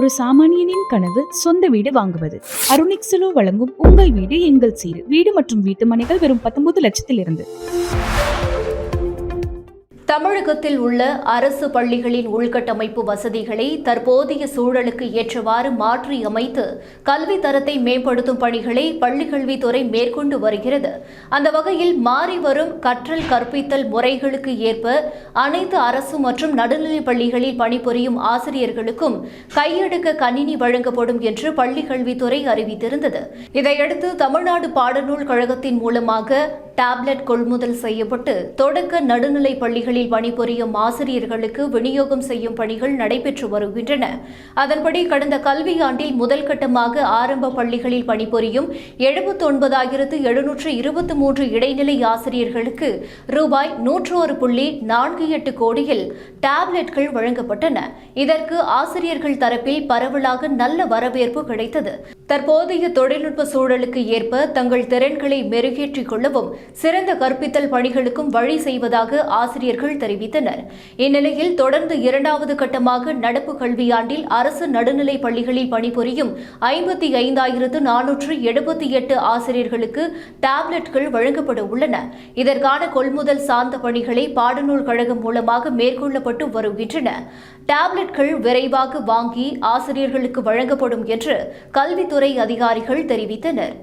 ஒரு சாமானியனின் கனவு சொந்த வீடு வாங்குவது. அருணிக்ஸலோ வழங்கும் உங்கள் வீடு எங்கள் சீடு. வீடு மற்றும் வீட்டு மனைகள் வெறும் 19 லட்சத்திலிருந்து. தமிழகத்தில் உள்ள அரசு பள்ளிகளின் உள்கட்டமைப்பு வசதிகளை தற்போதைய சூழலுக்கு ஏற்றவாறு மாற்றி அமைத்து கல்வி தரத்தை மேம்படுத்தும் பணிகளை பள்ளிக்கல்வித்துறை மேற்கொண்டு வருகிறது. அந்த வகையில் மாறி வரும் கற்றல் கற்பித்தல் முறைகளுக்கு ஏற்ப அனைத்து அரசு மற்றும் நடுநிலைப் பள்ளிகளில் பணிபுரியும் ஆசிரியர்களுக்கும் கையடக்க கணினி வழங்கப்படும் என்று பள்ளிக்கல்வித்துறை அறிவித்திருந்தது. இதையடுத்து தமிழ்நாடு பாடநூல் கழகத்தின் மூலமாக டேப்லெட் கொள்முதல் செய்யப்பட்டு தொடக்க நடுநிலை பள்ளிகளில் பணிபுரியும் ஆசிரியர்களுக்கு விநியோகம் செய்யும் பணிகள் நடைபெற்று வருகின்றன. அதன்படி கடந்த கல்வியாண்டில் முதல் கட்டமாக ஆரம்ப பள்ளிகளில் பணிபுரியும் 79,723 இடைநிலை ஆசிரியர்களுக்கு ரூபாய் 101.48 கோடியில் டேப்லெட்கள் வழங்கப்பட்டன. இதற்கு ஆசிரியர்கள் தரப்பில் பரவலாக நல்ல வரவேற்பு கிடைத்தது. தற்போதைய தொழில்நுட்ப சூழலுக்கு ஏற்ப தங்கள் திறன்களை மெருகேற்றிக் கொள்ளவும் சிறந்த கற்பித்தல் பணிகளுக்கும் வழி செய்வதாக ஆசிரியர்கள் தெரிவித்தனர். இந்நிலையில் தொடர்ந்து இரண்டாவது கட்டமாக நடப்பு கல்வியாண்டில் அரசு நடுநிலை பள்ளிகளில் பணிபுரியும் 55,478 ஆசிரியர்களுக்கு டேப்லெட்கள் வழங்கப்பட உள்ளன. இதற்கான கொள்முதல் சார்ந்த பணிகளை பாடநூல் கழகம் மூலமாக மேற்கொள்ளப்பட்டு வருகின்றன. டேப்லெட்கள் விரைவாக வாங்கி ஆசிரியர்களுக்கு வழங்கப்படும் என்று கல்வித்துறை அதிகாரிகள் தெரிவித்தனர்.